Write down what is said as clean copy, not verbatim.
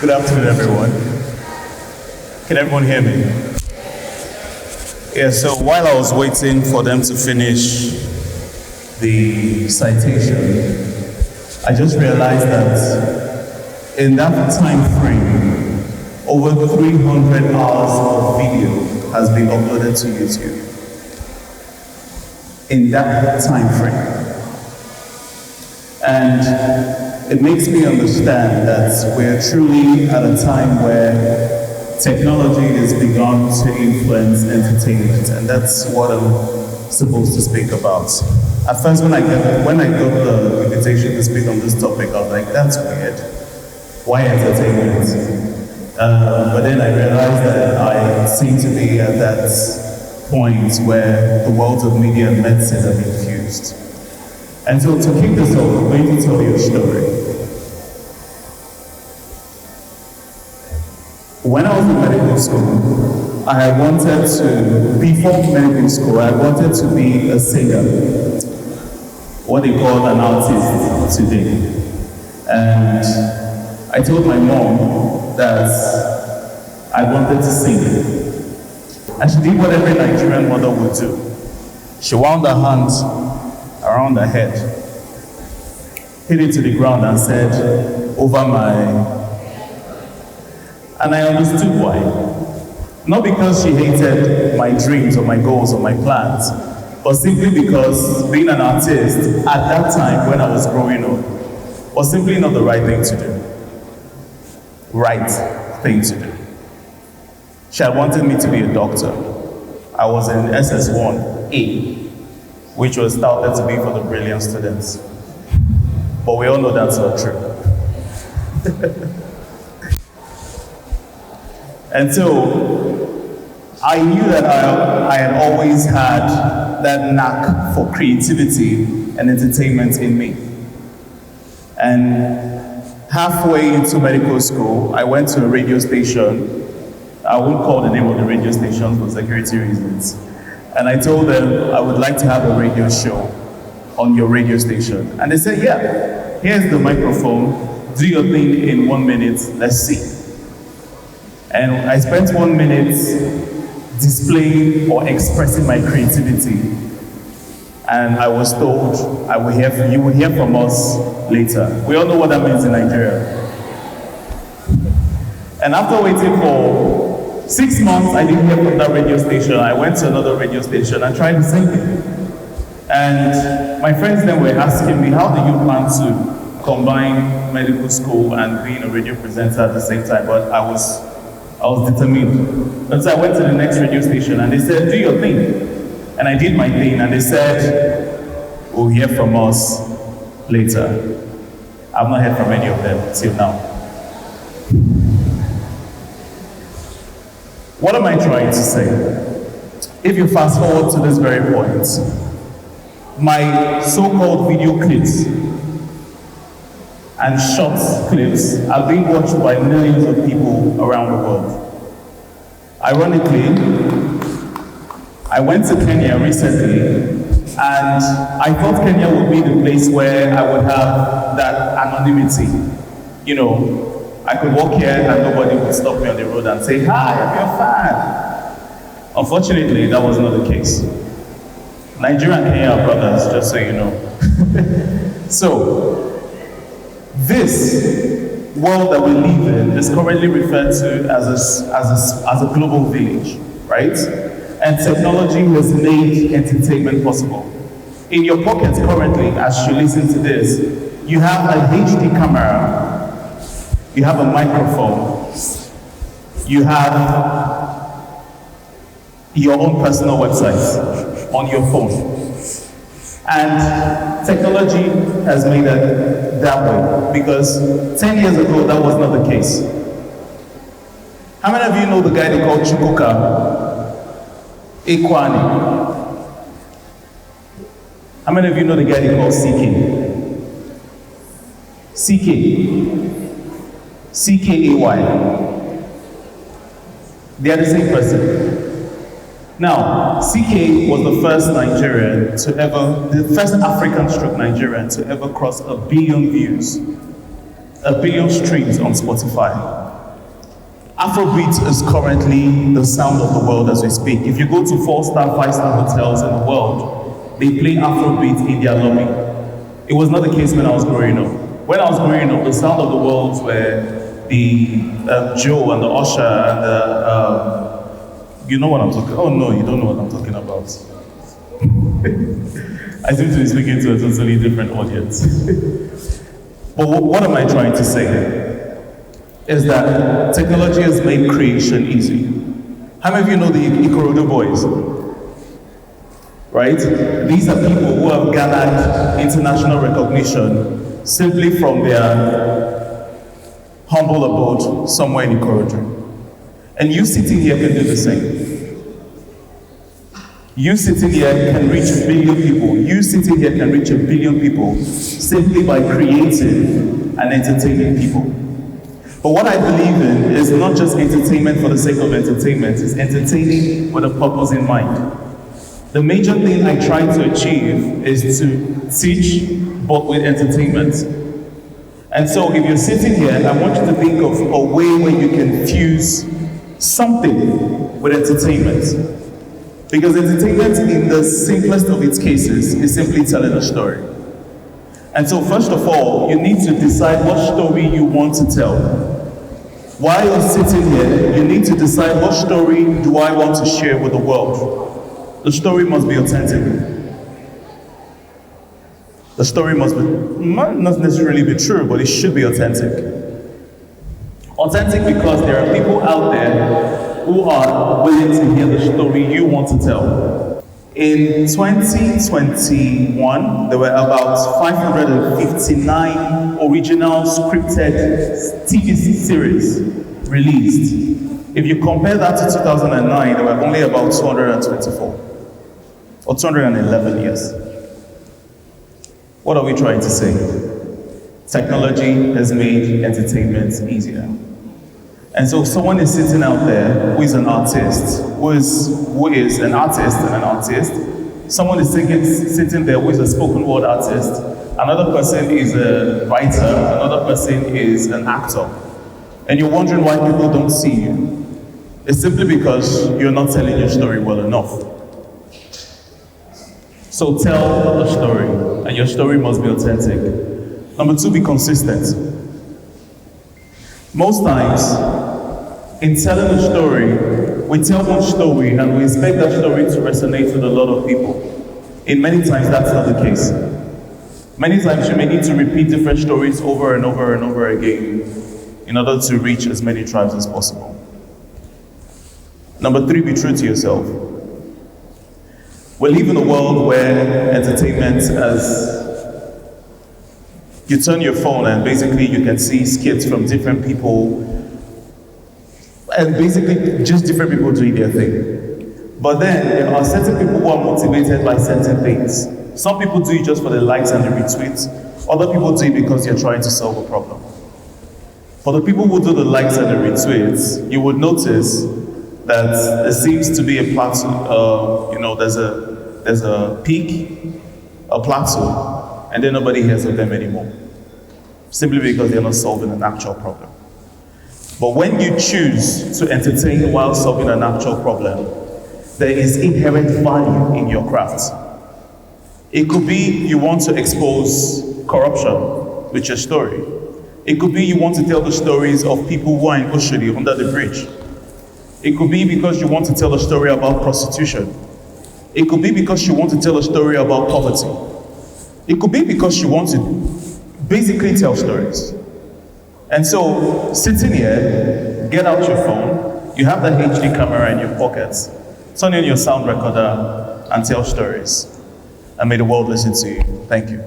Good afternoon, everyone. Can everyone hear me? Yeah, so while I was waiting for them to finish the citation, I just realized that in that time frame, over 300 hours of video has been uploaded to YouTube. In that time frame. And it makes me understand that we're truly at a time where technology has begun to influence entertainment, and that's what I'm supposed to speak about. At first, when I got the invitation to speak on this topic, I was like, that's weird. Why entertainment? But then I realized that I seem to be at that point where the worlds of media and medicine have been fused. And so to kick this off, I'm going to tell you a story. When I was in medical school, I had wanted to, before medical school, I wanted to be a singer, what they call an artist today. And I told my mom that I wanted to sing. And she did what every Nigerian mother would do. She wound her hands around her head, hit it to the ground and said, over my... And I understood why. Not because she hated my dreams or my goals or my plans, but simply because being an artist at that time when I was growing up was simply not the right thing to do. Right thing to do. She had wanted me to be a doctor. I was in SS1A, which was touted to be for the brilliant students. But we all know that's not true. And so, I knew that I had always had that knack for creativity and entertainment in me. And halfway into medical school, I went to a radio station. I won't call the name of the radio station for security reasons. And I told them I would like to have a radio show on your radio station. And they said, yeah, here's the microphone, do your thing in 1 minute, let's see. And I spent 1 minute displaying or expressing my creativity. And I was told, you will hear from us later. We all know what that means in Nigeria. And after waiting for 6 months, I didn't hear from that radio station. I went to another radio station and tried the same thing. And my friends then were asking me, how do you plan to combine medical school and being a radio presenter at the same time? But I was determined. And so I went to the next radio station and they said, do your thing. And I did my thing and they said, we'll hear from us later. I've not heard from any of them till now. What am I trying to say? If you fast forward to this very point, my so-called video clips and short clips are being watched by millions of people around the world. Ironically, I went to Kenya recently, and I thought Kenya would be the place where I would have that anonymity. You know, I could walk here and nobody would stop me on the road and say, hi, I'm your fan. Unfortunately, that was not the case. Nigeria and Kenya are brothers, just so you know. So, this world that we live in is currently referred to as a global village, right? And technology has made entertainment possible. In your pocket currently, as you listen to this, you have a HD camera, you have a microphone, you have your own personal website on your phone. And technology has made it that way, because 10 years ago, that was not the case. How many of you know the guy they call Chukwuka Ekwani? How many of you know the guy they call CK? CKAY. They are the same person. Now, CK was the first Nigerian to ever, the first African stroke Nigerian to ever cross 1 billion views, 1 billion streams on Spotify. Afrobeat is currently the sound of the world as we speak. If you go to 4-star, 5-star hotels in the world, they play Afrobeat in their lobby. It was not the case when I was growing up. When I was growing up, the sound of the world were the Joe and the Usher and the, you know what I'm talking, oh no, you don't know what I'm talking about. I seem to be speaking to a totally different audience. But what am I trying to say? Is that technology has made creation easy. How many of you know the Ikorodu boys? Right? These are people who have gathered international recognition simply from their humble abode somewhere in Ikorodu. And you sitting here can do the same. You sitting here can reach 1 billion people. You sitting here can reach 1 billion people simply by creating and entertaining people. But what I believe in is not just entertainment for the sake of entertainment, it's entertaining with a purpose in mind. The major thing I try to achieve is to teach, but with entertainment. And so if you're sitting here, I want you to think of a way where you can fuse something with entertainment. Because entertainment, in the simplest of its cases, is simply telling a story. And so first of all, you need to decide what story you want to tell. While you're sitting here, you need to decide what story do I want to share with the world. The story must be authentic. The story must not necessarily be true, but it should be authentic. Authentic because there are people out there who are willing to hear the story you want to tell. In 2021, there were about 559 original scripted TV series released. If you compare that to 2009, there were only about 224 or 211 years. What are we trying to say? Technology has made entertainment easier. And so someone is sitting out there who is an artist, who is an artist and an artist. Someone is sitting there who is a spoken word artist. Another person is a writer. Another person is an actor. And you're wondering why people don't see you. It's simply because you're not telling your story well enough. So tell a story, and your story must be authentic. Number 2, be consistent. Most times, in telling a story, we tell one story and we expect that story to resonate with a lot of people. In many times, that's not the case. Many times, you may need to repeat different stories over and over and over again in order to reach as many tribes as possible. Number 3, be true to yourself. We live in a world where entertainment you turn your phone and basically you can see skits from different people and basically just different people doing their thing. But then there are certain people who are motivated by certain things. Some people do it just for the likes and the retweets. Other people do it because they're trying to solve a problem. For the people who do the likes and the retweets, you would notice that there seems to be a plateau, there's a peak, a plateau, and then nobody hears of them anymore. Simply because they're not solving an actual problem. But when you choose to entertain while solving an actual problem, there is inherent value in your craft. It could be you want to expose corruption with your story. It could be you want to tell the stories of people who are in Oshodi under the bridge. It could be because you want to tell a story about prostitution. It could be because you want to tell a story about poverty. It could be because you want to basically tell stories. And so, sitting here, get out your phone, you have that HD camera in your pockets, turn in your sound recorder and tell stories. And may the world listen to you. Thank you.